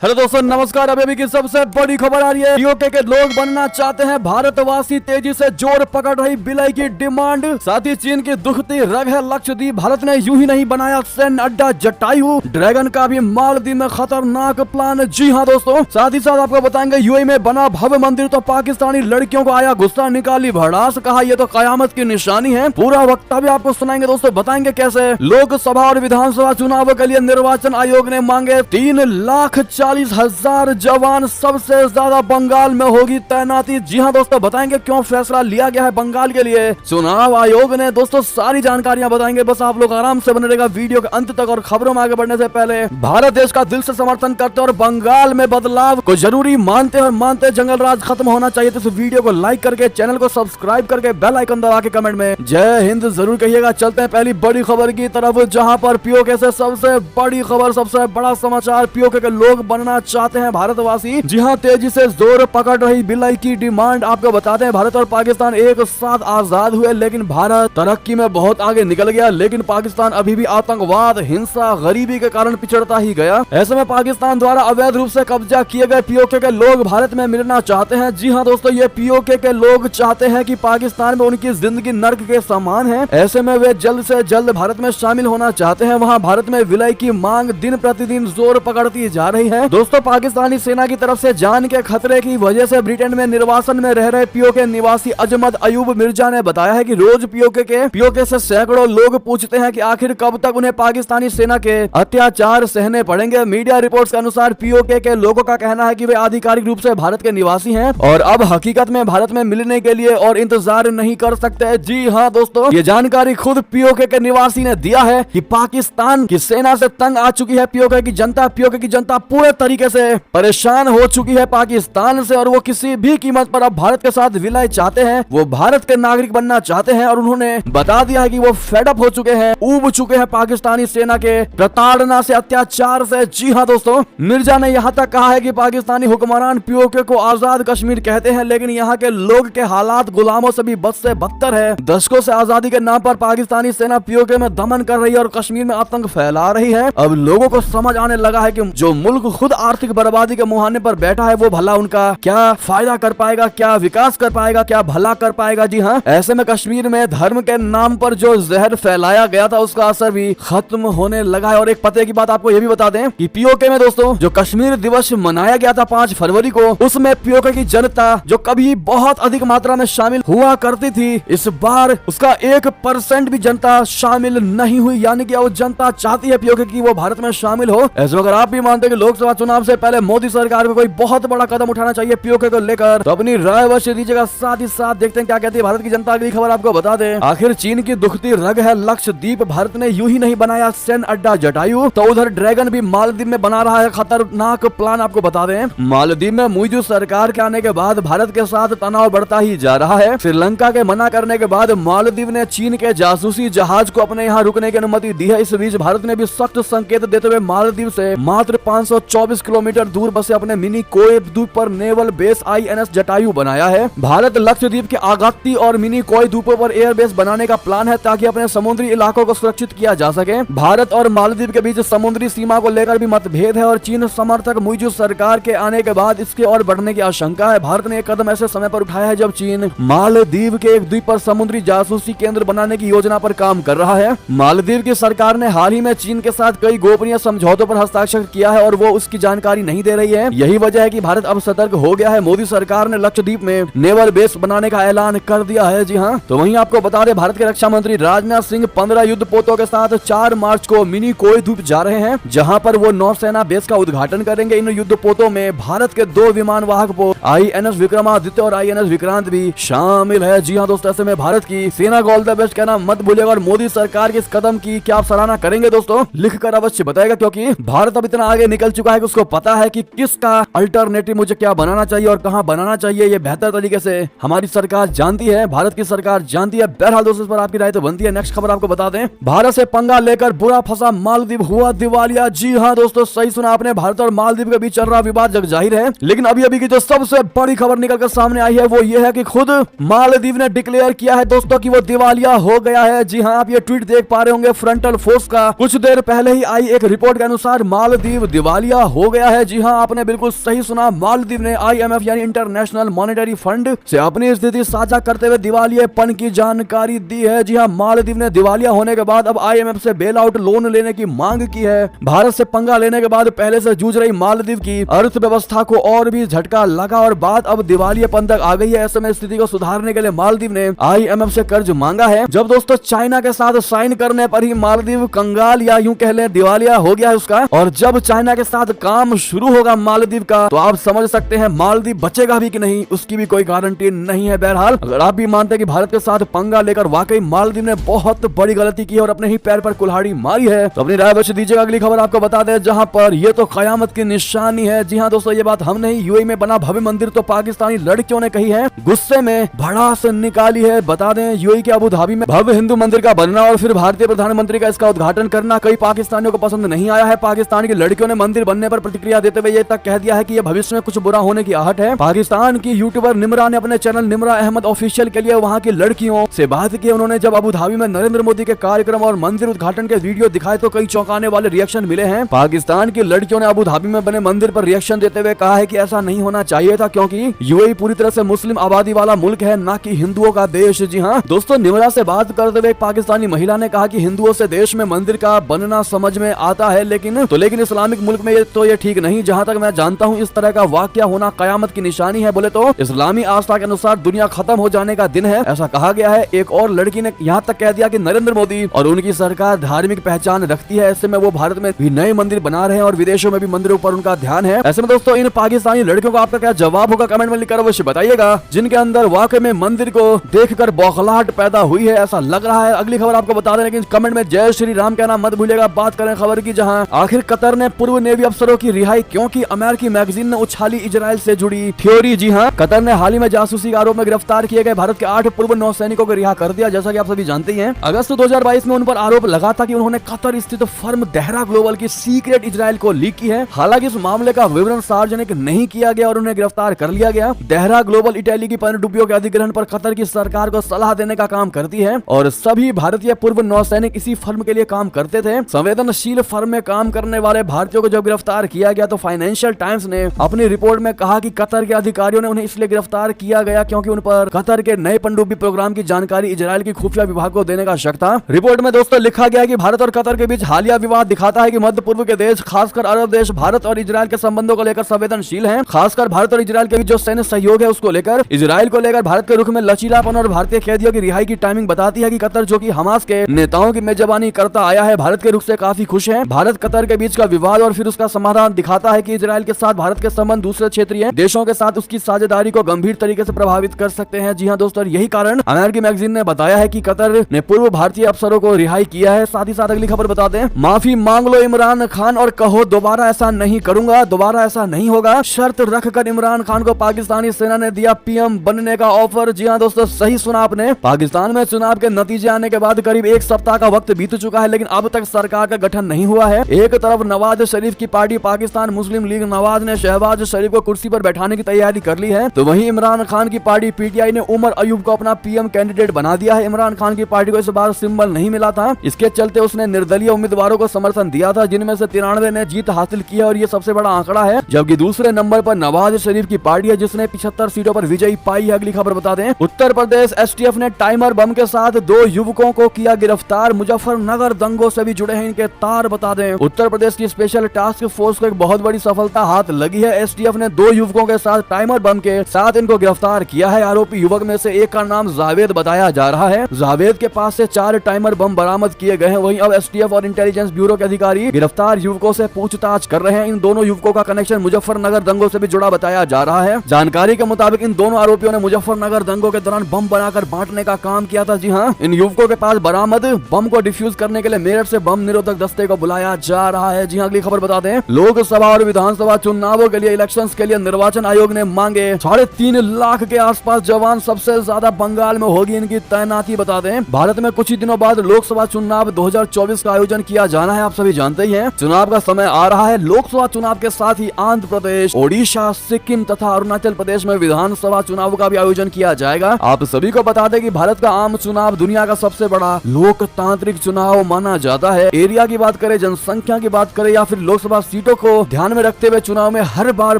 Hello दोस्तों, नमस्कार। अभी की सबसे बड़ी खबर आ रही है। पीओके के लोग बनना चाहते हैं भारतवासी, तेजी से जोर पकड़ रही विलय की डिमांड। साथ ही चीन की दुखती रग है लक्षद्वीप। भारत ने यूं ही नहीं बनाया सैन्य अड्डा जटायु। ड्रैगन का भी मालदीव में खतरनाक प्लान। जी हाँ दोस्तों, साथ ही साथ आपको बताएंगे यूएई में बना भव्य मंदिर तो पाकिस्तानी लड़कियों को आया गुस्सा, निकाली भड़ास, कहा यह तो कयामत की निशानी है। पूरा वक्तव्य आपको सुनाएंगे दोस्तों, बताएंगे कैसे। लोकसभा और विधानसभा चुनाव के लिए निर्वाचन आयोग ने मांगे 3,40,000 जवान, सबसे ज्यादा बंगाल में होगी तैनाती। जी हाँ दोस्तों, बताएंगे क्यों फैसला लिया गया है बंगाल के लिए चुनाव आयोग ने। दोस्तों सारी जानकारियां बताएंगे, बस आप लोग आराम से बने रहेगा वीडियो के अंत तक। और खबरों में आगे बढ़ने से पहले भारत देश का दिल से समर्थन करते और बंगाल में बदलाव को जरूरी मानते और मानते जंगल राज खत्म होना चाहिए, तो इस वीडियो को लाइक करके, चैनल को सब्सक्राइब करके, बेल आइकन दबा के कमेंट में जय हिंद जरूर कहिएगा। चलते हैं पहली बड़ी खबर की तरफ, जहां पर पीओके से सबसे बड़ी खबर, सबसे बड़ा समाचार। पीओके के लोग बनना चाहते हैं भारतवासी। जी हाँ, तेजी से जोर पकड़ रही विलय की डिमांड। आपको बताते हैं भारत और पाकिस्तान एक साथ आजाद हुए, लेकिन भारत तरक्की में बहुत आगे निकल गया, लेकिन पाकिस्तान अभी भी आतंकवाद, हिंसा, गरीबी के कारण पिछड़ता ही गया। ऐसे में पाकिस्तान द्वारा अवैध रूप से कब्जा किए गए पीओके के लोग भारत में मिलना चाहते हैं। जी हाँ दोस्तों, ये पीओके के लोग चाहते हैं कि पाकिस्तान में उनकी जिंदगी नर्क के समान है। ऐसे में वे जल्द से जल्द भारत में शामिल होना चाहते हैं। वहाँ भारत में विलय की मांग दिन प्रतिदिन जोर पकड़ती जा रही है। दोस्तों पाकिस्तानी सेना की तरफ से जान के खतरे की वजह से ब्रिटेन में निर्वासन में रह रहे पीओके निवासी अजमत अयूब मिर्जा ने बताया है कि रोज पीओके से सैकड़ों लोग पूछते हैं कि आखिर कब तक उन्हें पाकिस्तानी सेना के अत्याचार सहने पड़ेंगे। मीडिया रिपोर्ट्स के अनुसार पीओके के लोगों का कहना है कि वे आधिकारिक रूप से भारत के निवासी हैं और अब हकीकत में भारत में मिलने के लिए और इंतजार नहीं कर सकते। जी हाँ दोस्तों, ये जानकारी खुद पीओके के निवासी ने दिया है कि पाकिस्तान की सेना से तंग आ चुकी है पीओके की जनता पूरे तरीके से परेशान हो चुकी है पाकिस्तान से, और वो किसी भी कीमत पर अब भारत के साथ विलय चाहते हैं। वो भारत के नागरिक बनना चाहते हैं और उन्होंने बता दिया है कि वो फेडअप हो चुके हैं, ऊब चुके हैं पाकिस्तानी सेना के प्रताड़ना से, अत्याचार से। जी हाँ दोस्तों, मिर्जा ने यहाँ तक कहा है कि पाकिस्तानी हुक्मरान पीओके को आजाद कश्मीर कहते हैं, लेकिन यहाँ के लोग के हालात गुलामों से भी बद से बदतर है। दशकों से आजादी के नाम पर पाकिस्तानी सेना पीओके में दमन कर रही है और कश्मीर में आतंक फैला रही है। अब लोगों को समझ आने लगा है कि जो मुल्क खुद आर्थिक बर्बादी के मुहाने पर बैठा है, वो भला उनका क्या फायदा कर पाएगा, क्या विकास कर पाएगा, क्या भला कर पाएगा। जी हाँ, ऐसे में कश्मीर में धर्म के नाम पर जो जहर फैलाया गया था, उसका असर भी खत्म होने लगा है। और एक पते की बात आपको ये भी बता दें कि पीओके में दोस्तों जो कश्मीर दिवस मनाया गया था 5 फरवरी को, उसमें पीओके की जनता जो कभी बहुत अधिक मात्रा में शामिल हुआ करती थी, इस बार उसका 1% भी जनता शामिल नहीं हुई। यानी कि वो जनता चाहती है पीओके की वो भारत में शामिल हो। ऐसे अगर आप भी मानते हैं कि लोकसभा चुनाव से पहले मोदी सरकार को कोई बहुत बड़ा कदम उठाना चाहिए पीओके को लेकर, तो अपनी राय अवश्य दीजिएगा। साथ ही साथ देखते हैं क्या कहती है भारत की जनता। अगली खबर आपको बता दें, आखिर चीन की दुखती रग है लक्षद्वीप। भारत ने यूं ही नहीं बनाया सैन्य अड्डा जटायु, तो उधर ड्रैगन भी मालदीव में बना रहा है खतरनाक प्लान। आपको बता दें, मालदीव में मोदी सरकार के आने के बाद भारत के साथ तनाव बढ़ता ही जा रहा है। श्रीलंका के मना करने के बाद मालदीव ने चीन के जासूसी जहाज को अपने यहाँ रुकने की अनुमति दी है। इस बीच भारत ने भी सख्त संकेत देते हुए मालदीव से मात्र 524 किलोमीटर दूर बसे अपने मिनी कोय द्वीप पर नेवल बेस INS जटायु बनाया है। भारत लक्षद्वीप के आगाती और मिनी कोय द्वीपों पर एयरबेस बनाने का प्लान है, ताकि अपने समुद्री इलाकों को सुरक्षित किया जा सके। भारत और मालदीव के बीच समुद्री सीमा को लेकर भी मतभेद है और चीन समर्थक मुइज़ सरकार के आने के बाद इसके और बढ़ने की आशंका है। भारत ने एक कदम ऐसे समय पर उठाया है जब चीन मालदीव के एक द्वीप पर समुद्री जासूसी केंद्र बनाने की योजना पर काम कर रहा है। मालदीव की सरकार ने हाल ही में चीन के साथ कई गोपनीय समझौतों पर हस्ताक्षर किया है और वो उसकी जानकारी नहीं दे रही है। यही वजह है कि भारत अब सतर्क हो गया है। मोदी सरकार ने लक्षद्वीप में नेवल बेस बनाने का ऐलान कर दिया है। जी हाँ, तो वहीं आपको बता दें भारत के रक्षा मंत्री राजनाथ सिंह 15 युद्धपोतों के साथ 4 मार्च को मिनी कोय द्वीप जा रहे हैं, जहां पर वो नौसेना बेस का उद्घाटन करेंगे। इन युद्धपोतों में भारत के 2 विमान वाहक पोत INS विक्रमादित्य और INS विक्रांत भी शामिल है। जी हाँ दोस्तों, ऐसे में भारत की सेना को ऑल द बेस्ट कहना मत भूलिएगा। और मोदी सरकार के इस कदम की क्या आप सराहना करेंगे दोस्तों? लिखकर अवश्य बताएगा, क्योंकि भारत अब इतना आगे निकल चुका है कि उसको पता है कि किसका अल्टरनेटिव मुझे क्या बनाना चाहिए और कहां बनाना चाहिए। ये बेहतर तरीके से हमारी सरकार जानती है, भारत की सरकार जानती है। बहरहाल दोस्तों, इस पर आपकी राय तो बनती है। नेक्स्ट खबर आपको बता दें, भारत से पंगा लेकर बुरा फंसा मालदीव, हुआ दिवालिया। जी हाँ दोस्तों, सही सुना आपने, भारत और मालदीव के बीच चल रहा विवाद जग जाहिर है। लेकिन अभी की जो सबसे बड़ी खबर निकलकर सामने आई है वो ये है कि खुद मालदीव ने डिक्लेयर किया है दोस्तों कि वो दिवालिया हो गया है। जी हाँ, आप ये ट्वीट देख पा रहे होंगे फ्रंटल फोर्स का। कुछ देर पहले ही आई एक रिपोर्ट के अनुसार मालदीव दिवालिया हो गया है। जी हाँ, आपने बिल्कुल सही सुना, मालदीव ने IMF यानी इंटरनेशनल मॉनेटरी फंड से अपनी स्थिति साझा करते हुए दिवालियेपन की जानकारी दी है। जी हाँ, मालदीव ने दिवालिया होने के बाद अब IMF से बेल आउट लोन लेने की मांग की है। भारत से पंगा लेने के बाद पहले से जूझ रही मालदीव की अर्थव्यवस्था को और भी झटका लगा और बात अब दिवालियेपन तक आ गई है। ऐसे में स्थिति को सुधारने के लिए मालदीव ने IMF से कर्ज मांगा है। जब दोस्तों चाइना के साथ साइन करने पर ही मालदीव कंगाल या यूं कह लें दिवालिया हो गया है उसका, और जब चाइना के साथ काम शुरू होगा मालदीव का, तो आप समझ सकते हैं मालदीव बचेगा भी कि नहीं, उसकी भी कोई गारंटी नहीं है। बहरहाल अगर आप भी मानते हैं कि भारत के साथ पंगा लेकर वाकई मालदीव ने बहुत बड़ी गलती की है और अपने ही पैर पर कुल्हाड़ी मारी है, तो अपनी राय अवश्य दीजिएगा। अगली खबर आपको बता दें जहां पर ये तो कयामत की निशानी है। जी हाँ दोस्तों, ये बात हम नहीं, यूएई में बना भव्य मंदिर तो पाकिस्तानी लड़कियों ने कही है, गुस्से में भड़ास निकाली है। बता दें यूएई के अबू धाबी में भव्य हिंदू मंदिर का बनना और फिर भारतीय प्रधानमंत्री का इसका उद्घाटन करना कई पाकिस्तानियों को पसंद नहीं आया है। पाकिस्तान की लड़कियों ने मंदिर बनने पर प्रतिक्रिया देते हुए ये तक कह दिया है कि ये भविष्य में कुछ बुरा होने की आहट है। पाकिस्तान की यूट्यूबर निमरा ने अपने चैनल निमरा अहमद ऑफिशियल के लिए वहां की लड़कियों से बात की। उन्होंने जब अबू धाबी में नरेंद्र मोदी के कार्यक्रम और मंदिर उद्घाटन के वीडियो दिखाए तो कई चौंकाने वाले रिएक्शन मिले हैं। पाकिस्तान की लड़कियों ने अबू धाबी में बने मंदिर पर रिएक्शन देते हुए कहा है कि ऐसा नहीं होना चाहिए था, क्योंकि यूएई पूरी तरह से मुस्लिम आबादी वाला मुल्क है, ना कि हिंदुओं का देश। जी हाँ दोस्तों, निमरा से बात करते हुए एक पाकिस्तानी महिला ने कहा कि हिंदुओं से देश में मंदिर का बनना समझ में आता है, लेकिन इस्लामिक मुल्क में ये ठीक नहीं। जहाँ तक मैं जानता हूँ इस तरह का वाकया होना कयामत की निशानी है। बोले तो इस्लामी आस्था के अनुसार दुनिया खत्म हो जाने का दिन है, ऐसा कहा गया है। एक और लड़की ने यहाँ तक कह दिया कि नरेंद्र मोदी और उनकी सरकार धार्मिक पहचान रखती है, ऐसे में वो भारत में भी नए मंदिर बना रहे हैं और विदेशों में भी मंदिरों पर उनका ध्यान है। ऐसे में दोस्तों इन पाकिस्तानी लड़कियों का आपका क्या जवाब होगा, कमेंट में लिखकर अवश्य बताइएगा, जिनके अंदर वाकई में मंदिर को देखकर बौखलाहट पैदा हुई है ऐसा लग रहा है। अगली खबर आपको बता दें, लेकिन कमेंट में जय श्री राम कहना मत भूलिएगा। बात करें खबर की, जहां आखिर कतर ने पूर्व नेवी अफसरों की रिहाई क्यों की, अमेरिकी मैगजीन ने उछाली इजराइल से जुड़ी थ्योरी। जी हाँ, कतर ने हाल ही में जासूसी के आरोप में गिरफ्तार किए गए भारत के 8 पूर्व नौसैनिकों को रिहा कर दिया। जैसा कि आप सभी जानते हैं, अगस्त 2022 में उन पर आरोप लगा था कि उन्होंने कतर स्थित फर्म देहरा ग्लोबल की सीक्रेट इजराइल को लीक की है। हालांकि इस मामले का विवरण सार्वजनिक नहीं किया गया और उन्हें गिरफ्तार कर लिया गया। देहरा ग्लोबल इटली की पनडुब्बियों के अधिग्रहण पर कतर की सरकार को सलाह देने का काम करती है और सभी भारतीय पूर्व नौसैनिक इसी फर्म के लिए काम करते थे। संवेदनशील फर्म में काम करने वाले भारतीयों को जब गिरफ्तार किया गया तो फाइनेंशियल टाइम्स ने अपनी रिपोर्ट में कहा कि कतर के अधिकारियों ने उन्हें इसलिए गिरफ्तार किया गया क्योंकि उन पर कतर के नए पनडुब्बी प्रोग्राम की जानकारी इजराइल की खुफिया विभाग को देने का शक था। रिपोर्ट में दोस्तों लिखा गया कि भारत और कतर के बीच हालिया विवाद दिखाता है कि मध्य पूर्व के देश, खासकर अरब देश, भारत और इजराइल के संबंधों को लेकर संवेदनशील हैं। खासकर भारत और इजराइल के बीच जो सैन्य सहयोग है उसको लेकर इजराइल को लेकर भारत के रुख में लचीलापन और भारतीय कैदियों की रिहाई की टाइमिंग बताती है कि कतर, जो कि हमास के नेताओं की मेजबानी करता आया है, भारत के रुख से काफी खुश है। भारत कतर के बीच का विवाद और फिर उसका समाधान दिखाता है कि इजराइल के साथ भारत के संबंध दूसरे क्षेत्रीय देशों के साथ उसकी साझेदारी को गंभीर तरीके से प्रभावित कर सकते हैं। जी हाँ दोस्तों, यही कारण अमेरिकी मैगजीन ने बताया है कि कतर ने पूर्व भारतीय अफसरों को रिहाई किया है। साथ ही साथ अगली खबर बता दें, माफी मांग लो इमरान खान और कहो दोबारा ऐसा नहीं करूंगा, दोबारा ऐसा नहीं होगा। शर्त रखकर इमरान खान को पाकिस्तानी सेना ने दिया पीएम बनने का ऑफर। जी हाँ दोस्तों, सही सुना आपने। पाकिस्तान में चुनाव के नतीजे आने के बाद करीब एक सप्ताह का वक्त बीत चुका है, लेकिन अब तक सरकार का गठन नहीं हुआ है। एक तरफ नवाज शरीफ की पार्टी पाकिस्तान मुस्लिम लीग नवाज ने शहबाज शरीफ को कुर्सी पर बैठाने की तैयारी कर ली है, तो वहीं इमरान खान की पार्टी पीटीआई ने उमर अयूब को अपना पीएम कैंडिडेट बना दिया है। इमरान खान की पार्टी को इस बार सिंबल नहीं मिला था, इसके चलते उसने निर्दलीय उम्मीदवारों को समर्थन दिया था, जिनमें से 93 ने जीत हासिल की है और ये सबसे बड़ा आंकड़ा है। जबकि दूसरे नंबर पर नवाज शरीफ की पार्टी है, जिसने 75 सीटों पर विजयी पाई है। अगली खबर बता दें, उत्तर प्रदेश एसटीएफ ने टाइमर बम के साथ 2 युवकों को किया गिरफ्तार। मुजफ्फरनगर दंगों से भी जुड़े हैं इनके तार। बता दें, उत्तर प्रदेश की स्पेशल टास्क फोर्स को एक बहुत बड़ी सफलता हाथ लगी है। एसटीएफ ने 2 युवकों के साथ टाइमर बम के साथ इनको गिरफ्तार किया है। आरोपी युवक में से एक का नाम जावेद बताया जा रहा है। जावेद के पास से 4 टाइमर बम बरामद किए गए हैं। वहीं अब एसटीएफ और इंटेलिजेंस ब्यूरो के अधिकारी गिरफ्तार युवकों से पूछताछ कर रहे हैं। इन दोनों युवकों का कनेक्शन मुजफ्फरनगर दंगों से भी जुड़ा बताया जा रहा है। जानकारी के मुताबिक इन दोनों आरोपियों ने मुजफ्फरनगर दंगों के दौरान बम बनाकर बांटने का काम किया था। जी हाँ, इन युवकों के पास बरामद बम को डिफ्यूज करने के लिए मेरठ से बम निरोधक दस्ते को बुलाया जा रहा है। जी हाँ, अगली खबर बता दें, लोकसभा और विधानसभा चुनावों के लिए इलेक्शंस के लिए निर्वाचन आयोग ने मांगे 3.5 लाख के आसपास जवान, सबसे ज्यादा बंगाल में होगी इनकी तैनाती। बता दें, भारत में कुछ ही दिनों बाद लोकसभा चुनाव 2024 का आयोजन किया जाना है। आप सभी जानते ही हैं, चुनाव का समय आ रहा है। लोकसभा चुनाव के साथ ही आंध्र प्रदेश, ओडिशा, सिक्किम तथा अरुणाचल प्रदेश में विधानसभा चुनाव का भी आयोजन किया जाएगा। आप सभी को बता दें कि भारत का आम चुनाव दुनिया का सबसे बड़ा लोकतांत्रिक चुनाव माना जाता है। एरिया की बात करें, जनसंख्या की बात करें या फिर लोकसभा सीट सीटों को ध्यान में रखते हुए चुनाव में हर बार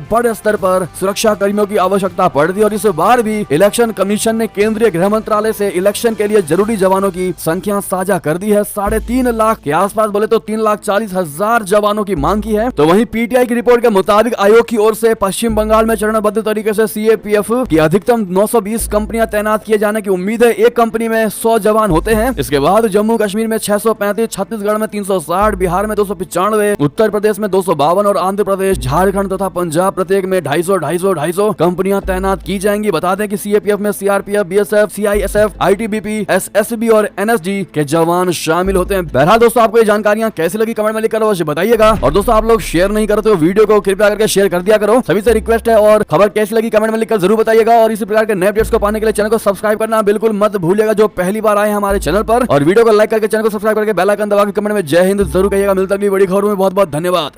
बड़े स्तर पर सुरक्षा कर्मियों की आवश्यकता पड़ती है और इस बार भी इलेक्शन कमीशन ने केंद्रीय गृह मंत्रालय से इलेक्शन के लिए जरूरी जवानों की संख्या साझा कर दी है। 3.5 लाख के आसपास, बोले तो 3,40,000 जवानों की मांग की है। तो वहीं पीटीआई की रिपोर्ट के मुताबिक आयोग की ओर से पश्चिम बंगाल में चरणबद्ध तरीके से सीएपीएफ की अधिकतम 920 कंपनियां तैनात किए जाने की उम्मीद है। एक कंपनी में 100 जवान होते हैं। इसके बाद जम्मू कश्मीर में 635, छत्तीसगढ़ में 360, बिहार में 295, उत्तर प्रदेश में 252 और आंध्र प्रदेश, झारखंड तथा पंजाब प्रत्येक में 250 कंपनियां तैनात की जाएंगी। बता दें कि सीएपीएफ में CRPF, BSF, CISF, ITBP, SSB और एनएसजी के जवान शामिल होते हैं। बहरहाल दोस्तों, आपको ये जानकारियां कैसी लगी कमेंट में लिखकर अवश्य बताइएगा। और दोस्तों, आप लोग शेयर नहीं करते हो वीडियो को, कृपया करके शेयर कर दिया करो। सभी से रिक्वेस्ट है और खबर कैसी लगी कमेंट में लिखकर जरूर बताइएगा। और इसी प्रकार के नए अपडेट्स को पाने के लिए चैनल को सब्सक्राइब करना बिल्कुल मत भूलिएगा, जो पहली बार आए हमारे चैनल पर। और वीडियो को लाइक करके चैनल को सब्सक्राइब करके बेल आइकन दबा के कमेंट में जय हिंद जरूर कहिएगा। मिलता है अगली बड़ी खबरों में। बहुत बहुत धन्यवाद।